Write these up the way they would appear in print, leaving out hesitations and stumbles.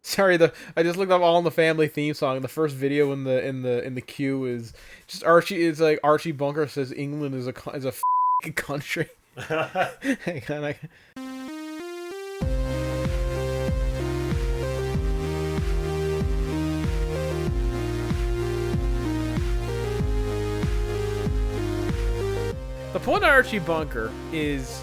Sorry, I just looked up All in the Family theme song. The first video in the queue is just Archie. Is like Archie Bunker says England is a country. Hang on, the point of Archie Bunker is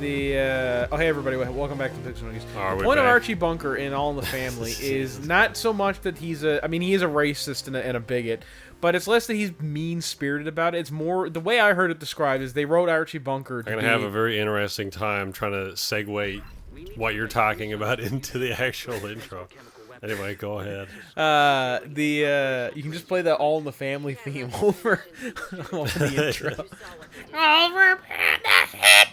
oh, hey everybody, welcome back to PixelJunkies. The point of Archie Bunker in All in the Family is not so much that he is a racist and a bigot, but it's less that he's mean-spirited about it. It's more, the way I heard it described is they wrote Archie Bunker to I'm going to have a very interesting time trying to segue what you're talking about into the actual intro. Anyway, go ahead. You can just play the All in the Family theme over the intro. Over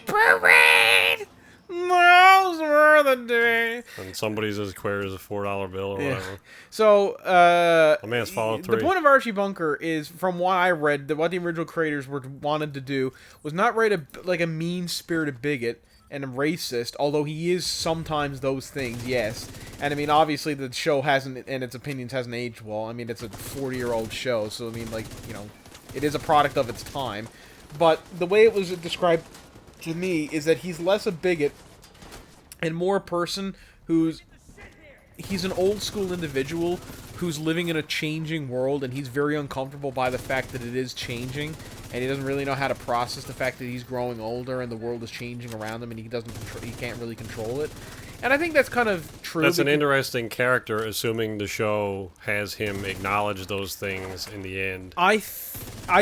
parade. Those were the days. And somebody's as queer as a $4 bill or whatever. So, a man's followed through. The point of Archie Bunker is, from what I read, that what the original creators wanted to do was not write a mean-spirited bigot and a racist, although he is sometimes those things, yes. And I mean, obviously, the show hasn't, and its opinions hasn't aged well. I mean, it's a 40-year-old show, so I mean, like, you know, it is a product of its time. But the way it was described to me is that he's less a bigot and more a person he's an old-school individual who's living in a changing world, and he's very uncomfortable by the fact that it is changing, and he doesn't really know how to process the fact that he's growing older and the world is changing around him, and he can't really control it. And I think that's kind of true. That's an interesting character, assuming the show has him acknowledge those things in the end. I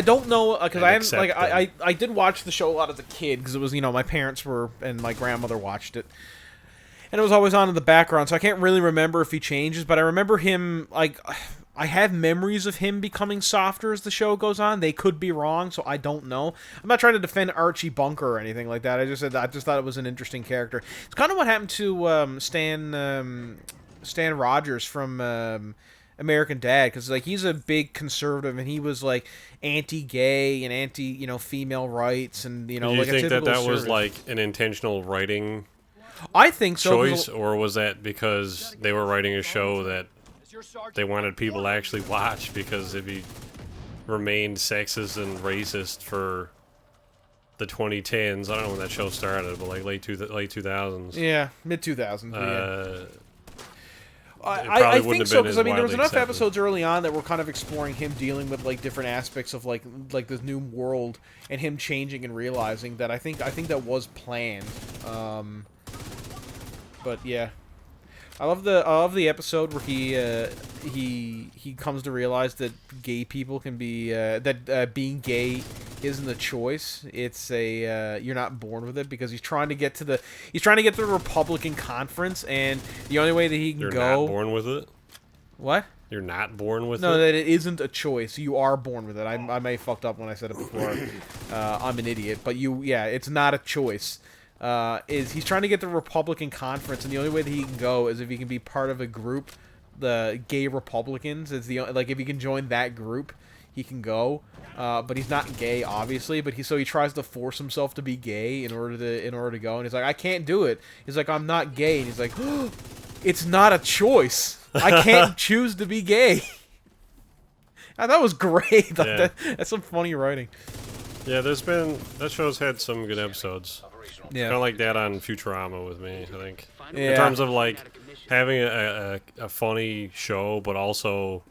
don't know, because I did watch the show a lot as a kid, because it was, you know, my parents and my grandmother watched it. And it was always on in the background, so I can't really remember if he changes, but I remember him, like, I have memories of him becoming softer as the show goes on. They could be wrong, so I don't know. I'm not trying to defend Archie Bunker or anything like that. I just thought it was an interesting character. It's kind of what happened to Stan Rogers from American Dad, because like he's a big conservative, and he was like anti-gay and anti, you know, female rights, and you know, Do you like think a typical that was conservative. like an intentional writing? I think so. Choice, or was that because they were writing a show that they wanted people to actually watch because it remained sexist and racist for the 2010s? I don't know when that show started, but like late 2000s. Yeah, mid 2000s. I think so, because I mean there was enough episodes early on that were kind of exploring him dealing with like different aspects of like this new world and him changing and realizing that I think that was planned. But yeah, I love the episode where he comes to realize that gay people can be being gay isn't a choice. It's you're not born with it, because he's trying to get to the Republican conference, and the only way that he can You're go. not born with it? What? You're not born with it? No, that it isn't a choice. You are born with it. I may have fucked up when I said it before. I'm an idiot, but it's not a choice. He's trying to get to the Republican conference, and the only way that he can go is if he can be part of a group, the Gay Republicans. Is if he can join that group, he can go. But he's not gay, obviously. But he tries to force himself to be gay in order to go. And he's like, I can't do it. He's like, I'm not gay. And he's like, oh, it's not a choice. I can't choose to be gay. And that was great. Yeah. That's some funny writing. Yeah, that show's had some good episodes. Yeah. Kind of like that on Futurama with me, I think. Yeah. In terms of like having a funny show, but also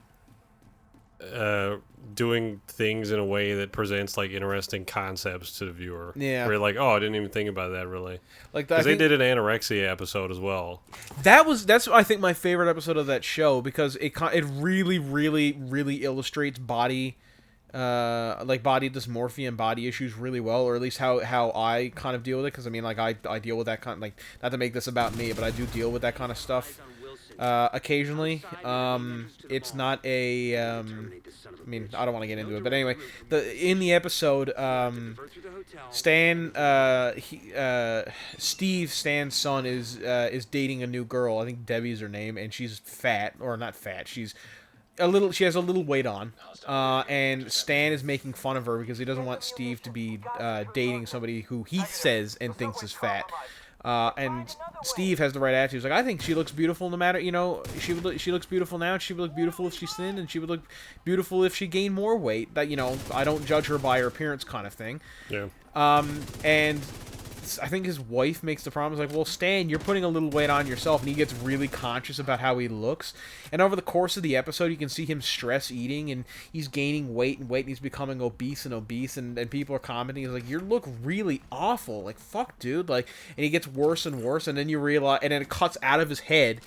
doing things in a way that presents like interesting concepts to the viewer. Yeah. Where you're like, oh, I didn't even think about that really. Like because they did an anorexia episode as well. That's I think my favorite episode of that show, because it really, really, really illustrates body dysmorphia and body issues really well, or at least how I kind of deal with it, because I mean, like I deal with that kind of, like, not to make this about me, but I do deal with that kind of stuff occasionally. It's not a I mean, I don't want to get into it, but anyway, in the episode, Stan's son is dating a new girl. I think Debbie's her name, and she's fat, or not fat. She has a little weight on, and Stan is making fun of her because he doesn't want Steve to be dating somebody who he says and thinks is fat. And Steve has the right attitude. He's like, I think she looks beautiful no matter, she looks beautiful now, and she would look beautiful if she thinned, and she would look beautiful if she gained more weight. That, I don't judge her by her appearance kind of thing. Yeah. And I think his wife makes the problem. He's like, well, Stan, you're putting a little weight on yourself, and he gets really conscious about how he looks. And over the course of the episode, you can see him stress eating, and he's gaining weight, and he's becoming obese, and people are commenting. He's like, you look really awful. Like, fuck, dude. Like, and he gets worse and worse, and then you realize, and then it cuts out of his head,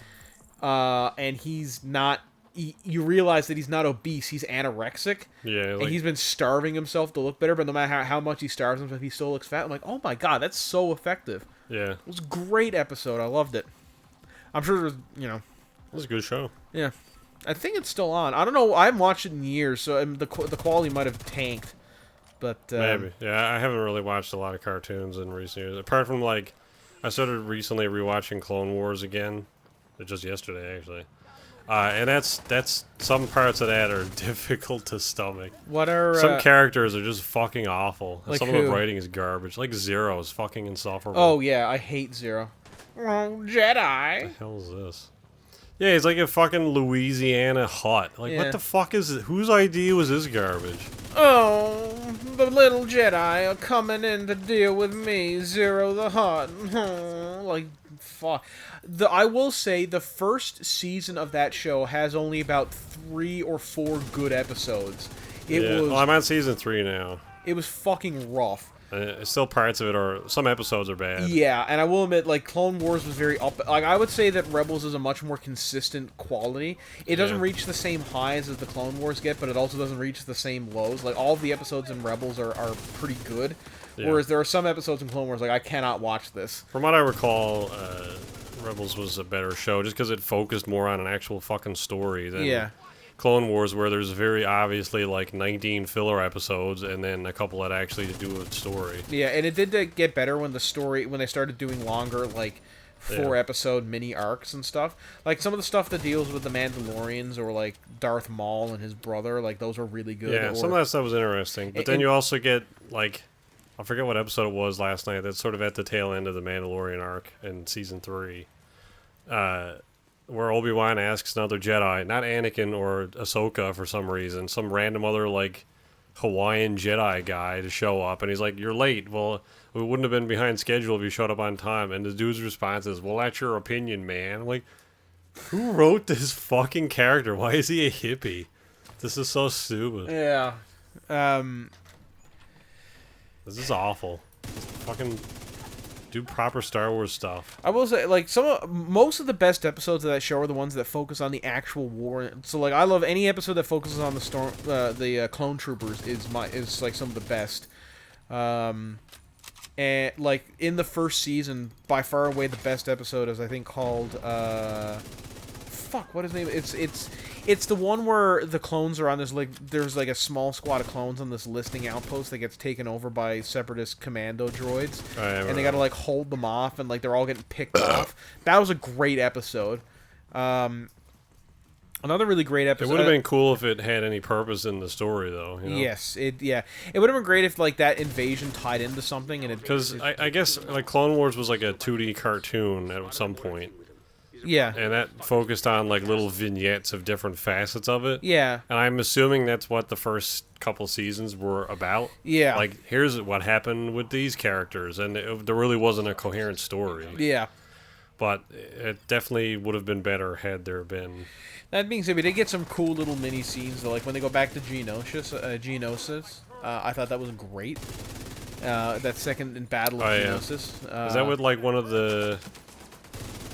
and he's not. You realize that he's not obese, he's anorexic. Yeah, and he's been starving himself to look better, but no matter how much he starves himself, he still looks fat. I'm like, oh my god, that's so effective. Yeah. It was a great episode. I loved it. I'm sure there's, It was a good show. Yeah. I think it's still on. I don't know. I haven't watched it in years, so the quality might have tanked. But maybe. Yeah, I haven't really watched a lot of cartoons in recent years. Apart from, I started recently rewatching Clone Wars again. Just yesterday, actually. And that's some parts of that are difficult to stomach. What are some characters are just fucking awful. Like some who? of the writing is garbage. Like Zero is fucking insufferable. Oh yeah, I hate Zero. Oh, Jedi. What the hell is this? Yeah, he's like a fucking Louisiana hut. Like, Yeah. what the fuck is it? Whose idea was this garbage? Oh, the little Jedi are coming in to deal with me, Zero the Hutt. Like, fuck. I will say the first season of that show has only about 3 or 4 good episodes. I'm on season 3 now. It was fucking rough. Still parts of it are... Some episodes are bad. Yeah, and I will admit, Clone Wars was very up... I would say that Rebels is a much more consistent quality. It doesn't reach the same highs as the Clone Wars get, but it also doesn't reach the same lows. All of the episodes in Rebels are pretty good, whereas there are some episodes in Clone Wars, I cannot watch this. From what I recall, Rebels was a better show, just because it focused more on an actual fucking story than... Clone Wars, where there's very obviously 19 filler episodes and then a couple that actually do with story. Yeah, and it did get better when they started doing longer 4-episode mini arcs and stuff. Some of the stuff that deals with the Mandalorians or Darth Maul and his brother, those are really good. Yeah, some of that stuff was interesting. But then you also get I forget what episode it was last night. That's sort of at the tail end of the Mandalorian arc in season 3. Where Obi-Wan asks another Jedi, not Anakin or Ahsoka for some reason, some random other, Hawaiian Jedi guy to show up, and he's like, you're late. Well, we wouldn't have been behind schedule if you showed up on time. And the dude's response is, well, that's your opinion, man. I'm like, who wrote this fucking character? Why is he a hippie? This is so stupid. Yeah. This is awful. Just fucking... do proper Star Wars stuff. I will say, most of the best episodes of that show are the ones that focus on the actual war. So, I love any episode that focuses on the clone troopers is some of the best. And in the first season, by far away the best episode is I think called fuck, what is the name? It's the one where the clones are on this, there's a small squad of clones on this listing outpost that gets taken over by separatist commando droids. And they gotta, hold them off, and, they're all getting picked off. That was a great episode. Another really great episode. It would have been cool if it had any purpose in the story, though. Yes, it would have been great if, that invasion tied into something, and because I guess, Clone Wars was, a 2D cartoon at some point. Yeah. And that focused on, little vignettes of different facets of it. Yeah. And I'm assuming that's what the first couple seasons were about. Yeah. Here's what happened with these characters. And there really wasn't a coherent story. Yeah. But it definitely would have been better had there been... That being said, we did get some cool little mini scenes, though, when they go back to Geonosis. I thought that was great. That second battle of Geonosis. Is that with, one of the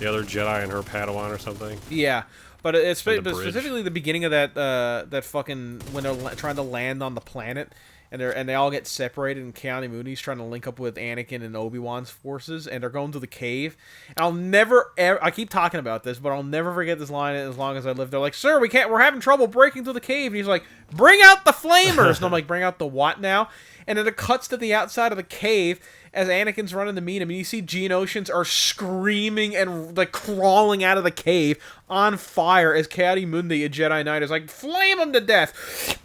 other Jedi and her Padawan or something? Yeah, but specifically the beginning of that fucking when they're trying to land on the planet, and they all get separated, and Keanu Mooney's trying to link up with Anakin and Obi-Wan's forces, and they're going to the cave. And I'll never ever, I keep talking about this, but I'll never forget this line as long as I live. They're like, "Sir, we're having trouble breaking through the cave." And he's like, "Bring out the flamers!" And I'm like, "Bring out the what now?" And then it cuts to the outside of the cave as Anakin's running to meet him, and you see Geonosians are screaming and crawling out of the cave on fire as Keanu Mundi, a Jedi Knight, is like, "Flame them to death!"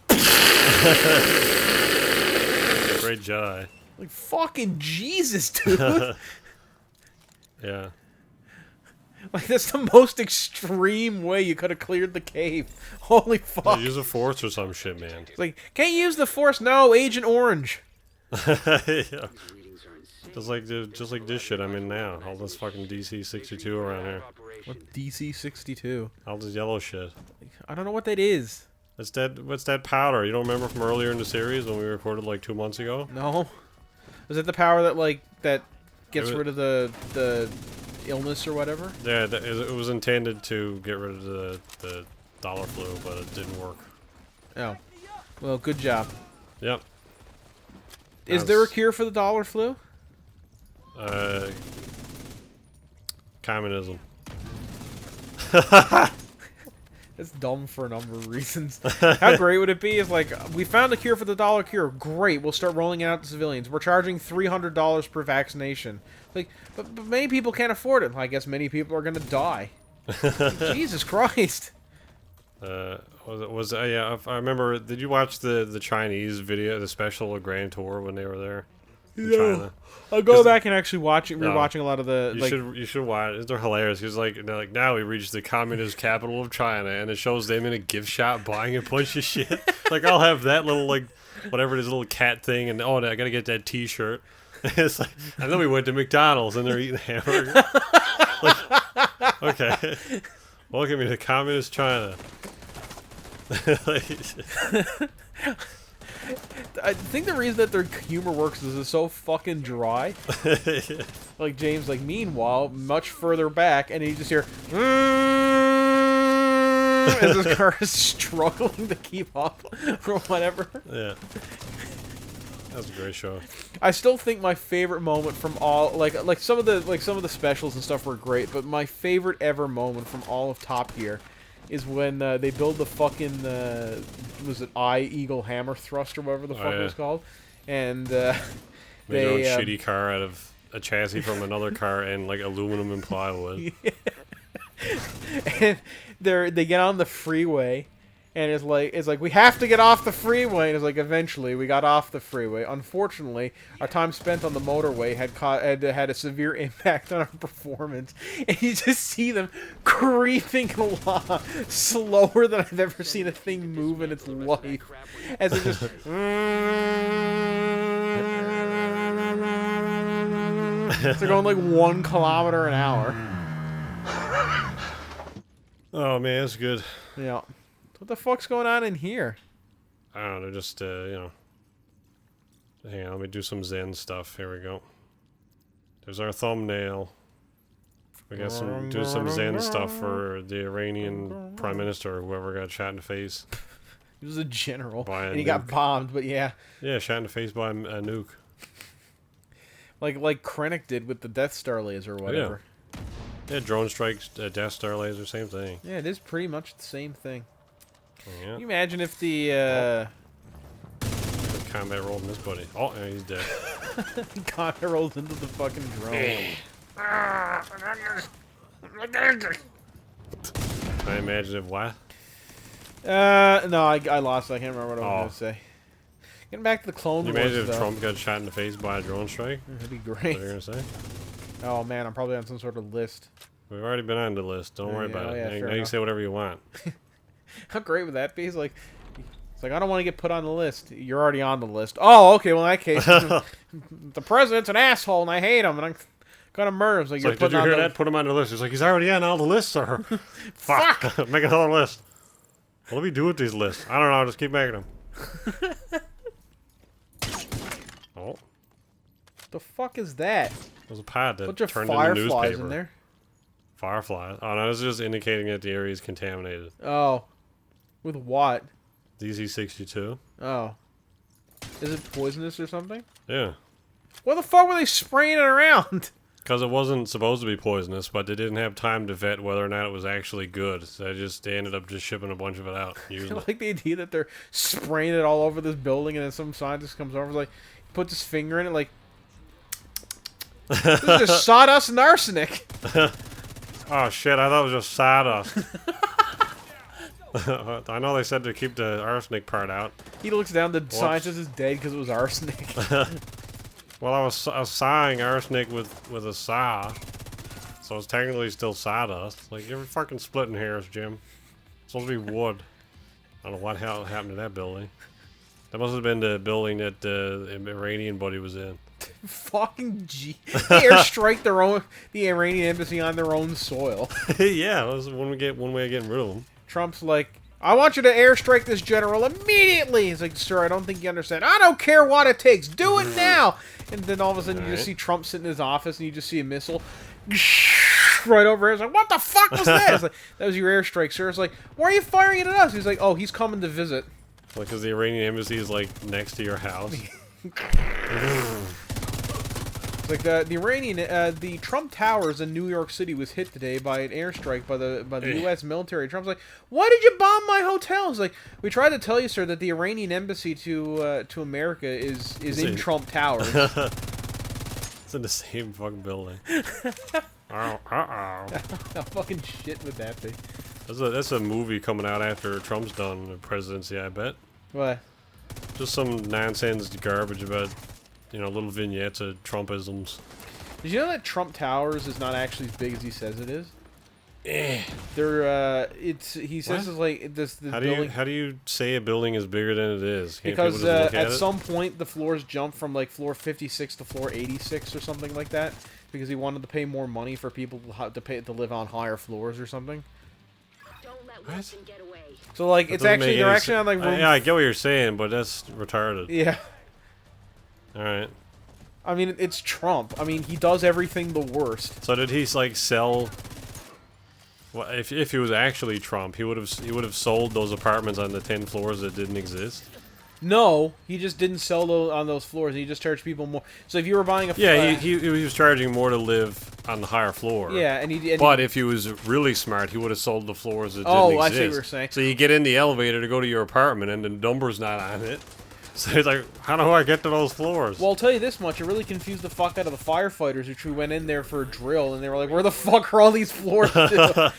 Great Jedi. Fucking Jesus, dude. Yeah. Like, that's the most extreme way you could have cleared the cave. Holy fuck. Yeah, use the force or some shit, man. It's like, can't you use the force? No, Agent Orange. Yeah. Just like this shit I'm in now. All this fucking DC-62 around here. What DC-62? All this yellow shit. I don't know what that is. What's that powder? You don't remember from earlier in the series when we recorded like 2 months ago? No. Was that the power that, like, that gets rid of the illness or whatever? Yeah, it was intended to get rid of the dollar flu, but it didn't work. Oh. Well, good job. Yep. Is there a cure for the dollar flu? Communism. It's dumb for a number of reasons. How great would it be if, like, we found a cure for the dollar cure. Great, we'll start rolling it out to civilians. We're charging $300 per vaccination. Like, but many people can't afford it. I guess many people are gonna die. Jesus Christ. Yeah, I remember. Did you watch the Chinese video, the special Grand Tour when they were there in China? I'll go back and actually watch it. We're watching a lot of the. You should watch it. They're hilarious. Because they're like, now we reached the communist capital of China, and it shows them in a gift shop buying a bunch of shit. Like, I'll have that little, like, whatever it is, little cat thing, and I gotta get that T-shirt. It's like, and then we went to McDonald's and they're eating hamburgers. Like, okay, welcome to communist China. I think the reason that their humor works is it's so fucking dry. Yeah. Like, James, like, meanwhile, much further back, and you just hear as this car is struggling to keep up or whatever. Yeah. That's a great show. I still think my favorite moment from all like some of the specials and stuff were great, but my favorite ever moment from all of Top Gear is when they build the fucking was it Eagle hammer thrust or whatever the fuck it was called, and they made their own shitty car out of a chassis from another car and like aluminum and plywood. Yeah. And they get on the freeway. And it's like we have to get off the freeway. And it's like eventually we got off the freeway. Unfortunately, our time spent on the motorway had a severe impact on our performance. And you just see them creeping along slower than I've ever seen a thing move in its life. As it just they're going like 1 kilometer an hour. Oh man, that's good. Yeah. What the fuck's going on in here? I don't know, they're just, you know... Hang on, let me do some Zen stuff. Here we go. There's our thumbnail. We got do some Zen stuff for the Iranian Prime Minister or whoever got shot in the face. He was a general, and he got bombed, but yeah. Yeah, shot in the face by a nuke. Like Krennic did with the Death Star laser or whatever. Yeah, drone strikes, Death Star laser, same thing. Yeah, it is pretty much the same thing. Yeah. Can you imagine if the combat rolled in this buddy? Oh, yeah, he's dead. combat rolled into the fucking drone. I imagine if what? No, I lost it. I can't remember what I was going to say. Getting back to the Clone Wars, imagine if Trump got shot in the face by a drone strike? That'd be great. What are you going to say? Oh man, I'm probably on some sort of list. We've already been on the list. Don't worry about it. Now you can say whatever you want. How great would that be? It's like I don't want to get put on the list. You're already on the list. Oh, okay. Well, in that case, the president's an asshole, and I hate him, and I'm gonna murder him. It's like, did you hear that? Put him on the list. He's like, he's already on all the lists, sir. Fuck. Make another list. What do we do with these lists? I don't know. Just keep making them. Oh. The fuck is that? There's a pad that bunch of turned into newspaper. fireflies in there. Fireflies? Oh, no, it's just indicating that the area is contaminated. Oh. With what? DC-62. Oh. Is it poisonous or something? Yeah. What the fuck were they spraying it around? Because it wasn't supposed to be poisonous, but they didn't have time to vet whether or not it was actually good. So they ended up just shipping a bunch of it out. I like the idea that they're spraying it all over this building, and then some scientist comes over and is like, puts his finger in it, like, this is just sawdust and arsenic. Oh shit, I thought it was just sawdust. I know they said to keep the arsenic part out. He looks down, the scientist is dead because it was arsenic. Well, I was sawing arsenic with a saw. So it's technically still sawdust. Like, you're fucking splitting hairs, Jim. It's supposed to be wood. I don't know what hell happened to that building. That must have been the building that the Iranian buddy was in. Fucking G. They airstrike the Iranian embassy on their own soil. Yeah, that was one way of getting rid of them. Trump's like, I want you to airstrike this general immediately. He's like, sir, I don't think you understand. I don't care what it takes. Do it now. And then all of a sudden you just see Trump sitting in his office and you just see a missile right over here. It's like, what the fuck was that? It's like, that was your airstrike, sir. It's like, why are you firing it at us? He's like, oh, he's coming to visit. Like, because the Iranian embassy is, like, next to your house. It's like the Iranian, the Trump Towers in New York City was hit today by an airstrike by the U.S. military. Trump's like, why did you bomb my hotel? It's like, we tried to tell you, sir, that the Iranian embassy to America is in Trump Towers. It's in the same fucking building. How fucking shit would that be? That's a movie coming out after Trump's done the presidency, I bet. What? Just some nonsense garbage about, you know, little vignettes of Trumpisms. Did you know that Trump Towers is not actually as big as he says it is? Eh. He says it's like this building. How do you say a building is bigger than it is? Can't because people just look at at it? some point the floors jumped from like floor 56 to floor 86 or something like that because he wanted to pay more money for people to live on higher floors or something. What? So like it's actually they're actually on like room. Yeah, I get what you're saying, but that's retarded. Yeah. All right. I mean, it's Trump. I mean, he does everything the worst. So did he like sell? Well, if he was actually Trump, he would have sold those apartments on the 10 floors that didn't exist. No, he just didn't sell those on those floors. He just charged people more. So if you were buying a he was charging more to live on the higher floor. Yeah, but if he was really smart, he would have sold the floors that didn't exist. I see what you're saying. So you get in the elevator to go to your apartment, and the number's not on it. So he's like, how do I get to those floors? Well, I'll tell you this much. It really confused the fuck out of the firefighters who went in there for a drill, and they were like, where the fuck are all these floors to?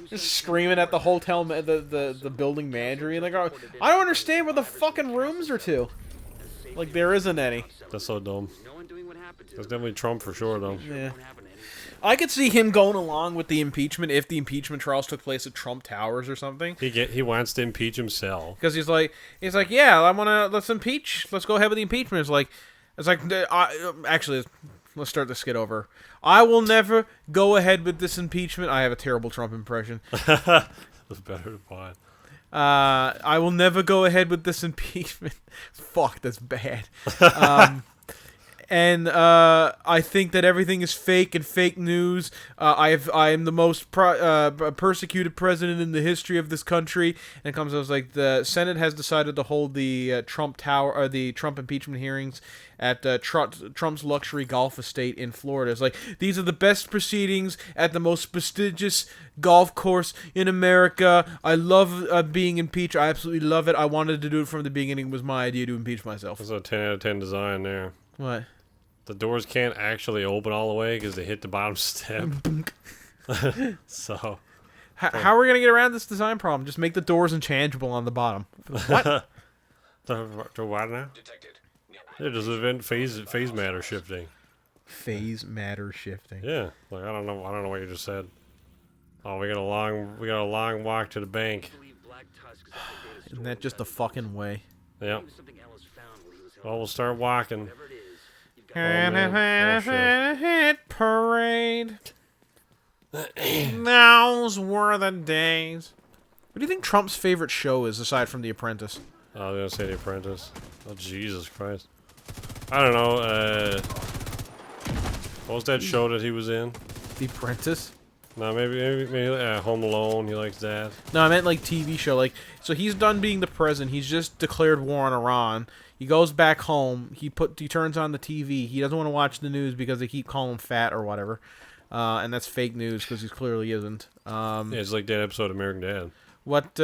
Just screaming at the hotel, the building manager. And like, I don't understand where the fucking rooms are to. Like, there isn't any. That's so dumb. That's definitely Trump for sure, though. Yeah. I could see him going along with the impeachment if the impeachment trials took place at Trump Towers or something. He wants to impeach himself because he's like, yeah, let's impeach. Let's go ahead with the impeachment. It's like, actually, let's start the skit over. I will never go ahead with this impeachment. I have a terrible Trump impression. That's better than mine. I will never go ahead with this impeachment. Fuck, that's bad. And I think that everything is fake and fake news. I am the most persecuted president in the history of this country. And it comes out like the Senate has decided to hold the Trump impeachment hearings at Trump's luxury golf estate in Florida. It's like, these are the best proceedings at the most prestigious golf course in America. I love being impeached. I absolutely love it. I wanted to do it from the beginning. It was my idea to impeach myself. That's a 10 out of 10 design there. What? The doors can't actually open all the way because they hit the bottom step. So, how are we gonna get around this design problem? Just make the doors unchangeable on the bottom. What? To what now? Yeah, just event phase matter shifting. Phase matter shifting. Yeah, like I don't know what you just said. Oh, we got a long walk to the bank. Isn't that just the fucking way? Yeah. Well, we'll start walking. Hit parade. Those were the days. What do you think Trump's favorite show is aside from The Apprentice? I was gonna say The Apprentice. Oh Jesus Christ! I don't know. What was that show that he was in? The Apprentice. No, maybe Home Alone. He likes that. No, I meant like TV show. Like, so he's done being the president. He's just declared war on Iran. He goes back home. He turns on the TV. He doesn't want to watch the news because they keep calling him fat or whatever, and that's fake news because he clearly isn't. Yeah, it's like that episode of American Dad. What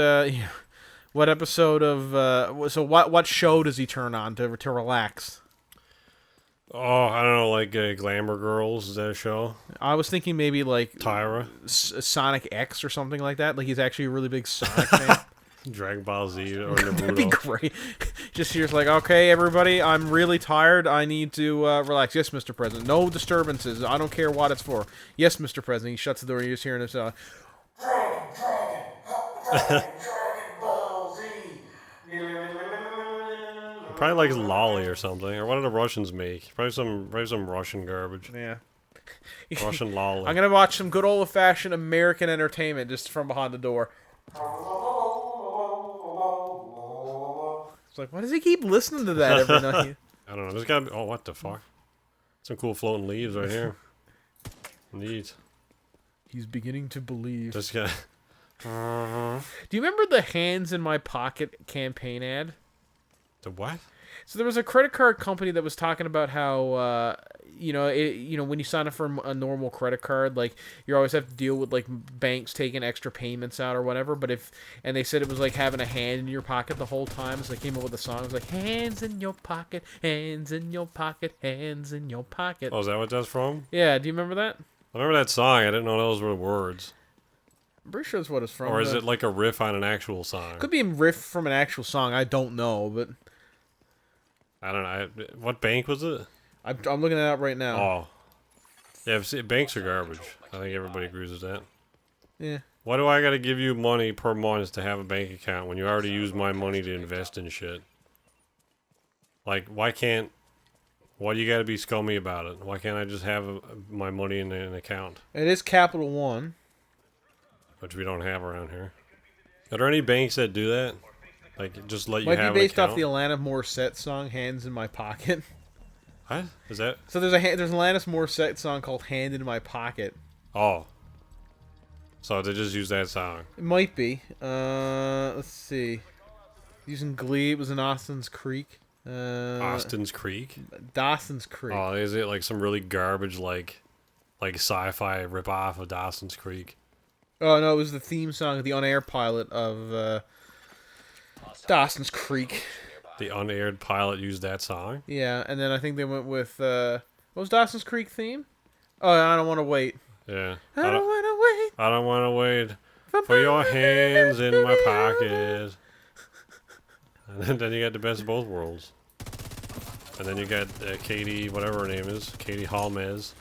episode of what show does he turn on to relax? Oh, I don't know, like Glamour Girls. Is that a show? I was thinking maybe like Tyra, Sonic X or something like that. Like he's actually a really big Sonic fan. Dragon Ball Z or That'd be Naruto. great. Just here's like, okay, everybody, I'm really tired. I need to relax. Yes, Mr. President. No disturbances. I don't care what it's for. Yes, Mr. President. He shuts the door. And you're just hearing this. Dragon Ball Z. Probably like Lolly or something. Or what do the Russians make? Probably some Russian garbage. Yeah. Russian Lolly. I'm gonna watch some good old-fashioned American entertainment just from behind the door. It's like, why does he keep listening to that every night? I don't know. There's gotta be. Oh, what the fuck? Some cool floating leaves right here. Neat. He's beginning to believe. This guy. Do you remember the hands in my pocket campaign ad? The what? So there was a credit card company that was talking about how, when you sign up for a normal credit card, like you always have to deal with like banks taking extra payments out or whatever. But and they said it was like having a hand in your pocket the whole time. So they came up with a song. It was like hands in your pocket, hands in your pocket, hands in your pocket. Oh, is that what that's from? Yeah, do you remember that? I remember that song. I didn't know those were the words. I'm pretty sure that's what it's from. Or is it like a riff on an actual song? Could be a riff from an actual song. I don't know, but I don't know. What bank was it? I'm looking it up right now. Oh. Yeah, see, banks are garbage. I think everybody agrees with that. Yeah. Why do I gotta give you money per month to have a bank account when you already use my money to invest in shit? Like, why do you gotta be scummy about it? Why can't I just have my money in an account? It is Capital One. Which we don't have around here. Are there any banks that do that? Like, just let you Might have be based an off the account? Alanis Morissette song "Hands in My Pocket." What? Is that? So there's an Alanis Morissette song called "Hand in My Pocket." Oh. So they just use that song. It might be. Let's see. Using Glee, it was in Austin's Creek. Austin's Creek? Dawson's Creek. Oh, is it like some really garbage, like sci-fi ripoff of Dawson's Creek? Oh no, it was the theme song, the on-air pilot of Dawson's Creek. The unaired pilot used that song? Yeah, and then I think they went with what was Dawson's Creek theme? Oh, I Don't Want to Wait. Yeah. I don't want to wait. I don't want to wait for your hands in my pocket. And then you got the best of both worlds. And then you got Katie, whatever her name is, Katie Holmes,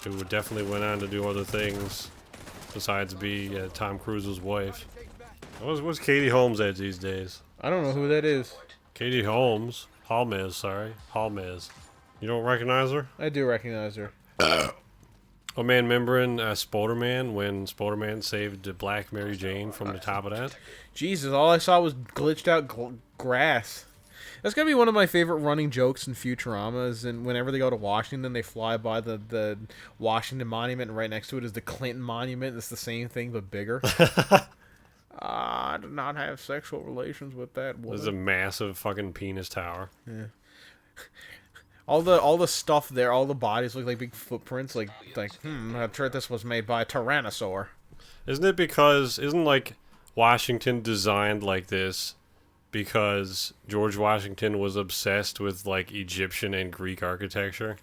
who definitely went on to do other things besides be Tom Cruise's wife. What's Katie Holmes at these days? I don't know who that is. Katie Holmes. Holmes. You don't recognize her? I do recognize her. Oh man, remember in Spoderman when Spoderman saved the Black Mary Jane from the top of that? Jesus, all I saw was glitched out grass. That's gonna be one of my favorite running jokes in Futurama. Is and whenever they go to Washington, they fly by the Washington Monument, and right next to it is the Clinton Monument. It's the same thing but bigger. I did not have sexual relations with that woman. There's a massive fucking penis tower. Yeah. All the stuff there, all the bodies look like big footprints. I'm sure this was made by a Tyrannosaur. Isn't like Washington designed like this because George Washington was obsessed with like Egyptian and Greek architecture?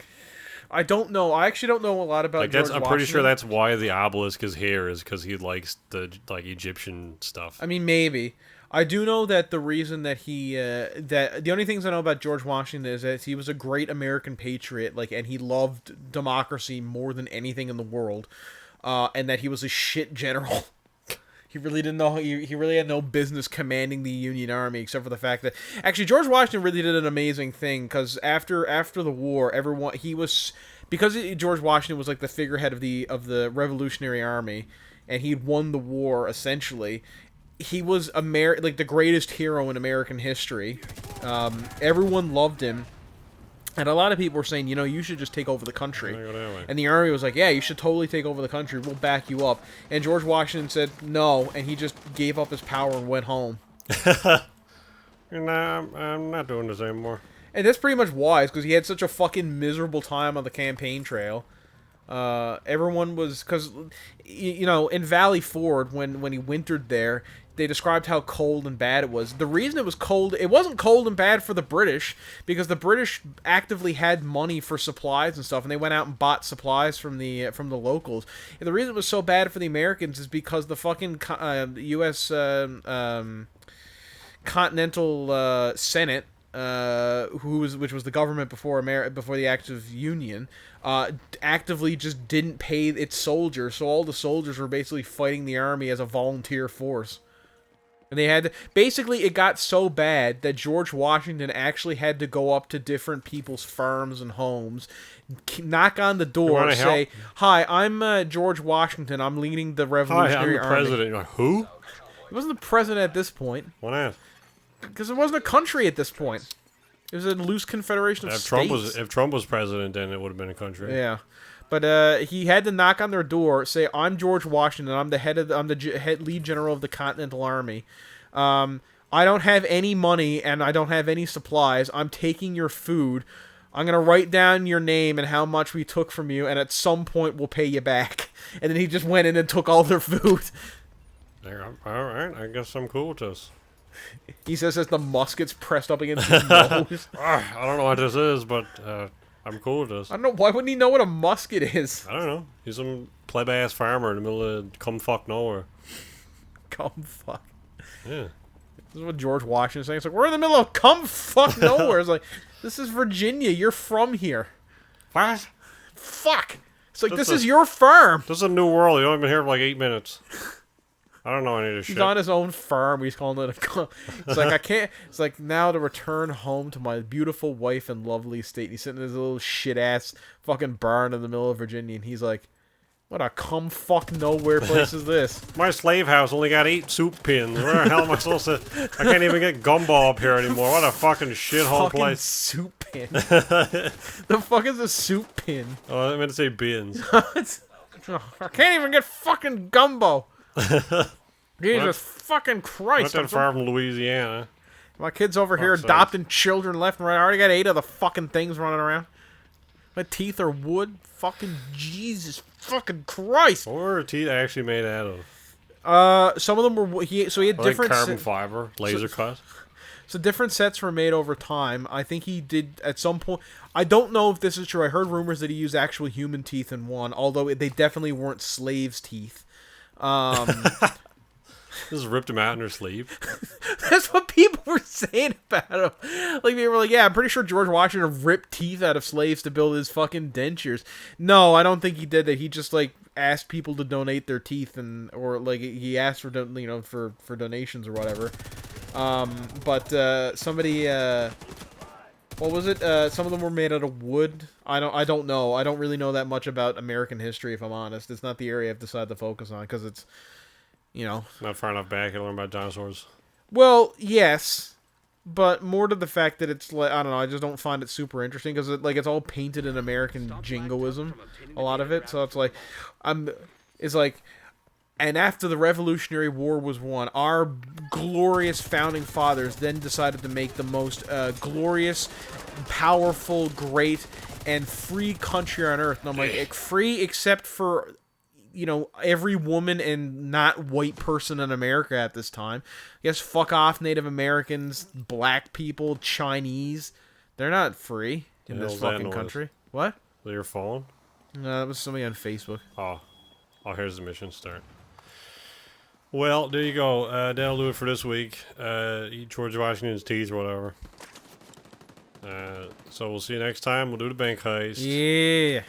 I don't know. I actually don't know a lot about George I'm Washington. pretty sure that's why the obelisk is here, is because he likes the Egyptian stuff. I mean, maybe. I do know that the reason that that the only things I know about George Washington is that he was a great American patriot, and he loved democracy more than anything in the world, and that he was a shit general. He really didn't know. He really had no business commanding the Union Army, except for the fact that actually George Washington really did an amazing thing, because after the war, George Washington was like the figurehead of the Revolutionary Army, and he'd won the war essentially. He was the greatest hero in American history. Everyone loved him. And a lot of people were saying, you should just take over the country. And the army was like, yeah, you should totally take over the country. We'll back you up. And George Washington said no, and he just gave up his power and went home. Nah, I'm not doing this anymore. And that's pretty much wise, because he had such a fucking miserable time on the campaign trail. Everyone was, because, in Valley Ford, when he wintered there, they described how cold and bad it was. The reason it was cold, it wasn't cold and bad for the British, because the British actively had money for supplies and stuff, and they went out and bought supplies from the locals. And the reason it was so bad for the Americans is because the fucking U.S. Continental Senate, which was the government before the Act of Union, actively just didn't pay its soldiers, so all the soldiers were basically fighting the army as a volunteer force. And they had to, basically, it got so bad that George Washington actually had to go up to different people's farms and homes, knock on the door, say, "Hi, I'm George Washington. I'm leading the Revolutionary Army." Hi, I'm the president. You're like, who? He wasn't the president at this point. Why not? Because it wasn't a country at this point. It was a loose confederation of states. If Trump was president, then it would have been a country. Yeah, but he had to knock on their door, say, "I'm George Washington. I'm the lead general of the Continental Army. I don't have any money and I don't have any supplies. I'm taking your food. I'm gonna write down your name and how much we took from you, and at some point we'll pay you back." And then he just went in and took all their food. All right, I guess I'm cool with this. He says as the musket's pressed up against his nose. I don't know what this is, but I'm cool with this. I don't know. Why wouldn't he know what a musket is? I don't know. He's some pleb-ass farmer in the middle of cum-fuck nowhere. Cum-fuck. Yeah. This is what George Washington's saying. It's like, we're in the middle of cum-fuck nowhere. It's like, this is Virginia. You're from here. What? Fuck. It's like, this is your farm. This is a new world. You've only been here for like 8 minutes. I don't know any of this shit. He's on his own farm. He's calling it a... It's like, I can't... It's like, now to return home to my beautiful wife and lovely estate. And he's sitting in his little shit-ass fucking barn in the middle of Virginia. And he's like, what a cum-fuck-nowhere place is this? My slave house only got 8 soup pins. Where the hell am I supposed to... I can't even get gumbo up here anymore. What a fucking shithole place. Soup pin. The fuck is a soup pin? Oh, I meant to say bins. I can't even get fucking gumbo. Jesus fucking Christ. Not that far from Louisiana. My kid's over here adopting children left and right. I already got 8 of the fucking things running around. My teeth are wood. Fucking Jesus fucking Christ. What were teeth actually made out of? Some of them were... he had different... Like carbon fiber, laser cut. So different sets were made over time. I think he did at some point... I don't know if this is true. I heard rumors that he used actual human teeth in one, although they definitely weren't slaves' teeth. Just ripped him out in her sleeve. That's what people were saying about him. Like, they were like, yeah, I'm pretty sure George Washington ripped teeth out of slaves to build his fucking dentures. No, I don't think he did that. He just, like, asked people to donate their teeth, or, like, he asked for, for donations or whatever. But somebody, what was it? Some of them were made out of wood. I don't know. I don't really know that much about American history, if I'm honest. It's not the area I've decided to focus on, because it's, Not far enough back to learn about dinosaurs. Well, yes, but more to the fact that it's, like, I don't know, I just don't find it super interesting, because it's all painted in American jingoism, a lot of it, so it's like, and after the Revolutionary War was won, our glorious founding fathers then decided to make the most glorious, powerful, great, and free country on earth. And I'm like, free except for, every woman and not white person in America at this time. I guess fuck off Native Americans, black people, Chinese. They're not free in this fucking country. What? Was your phone? No, that was somebody on Facebook. Oh, here's the mission start. Well, there you go. That'll do it for this week. Eat George Washington's teeth or whatever. So we'll see you next time. We'll do the bank heist. Yeah.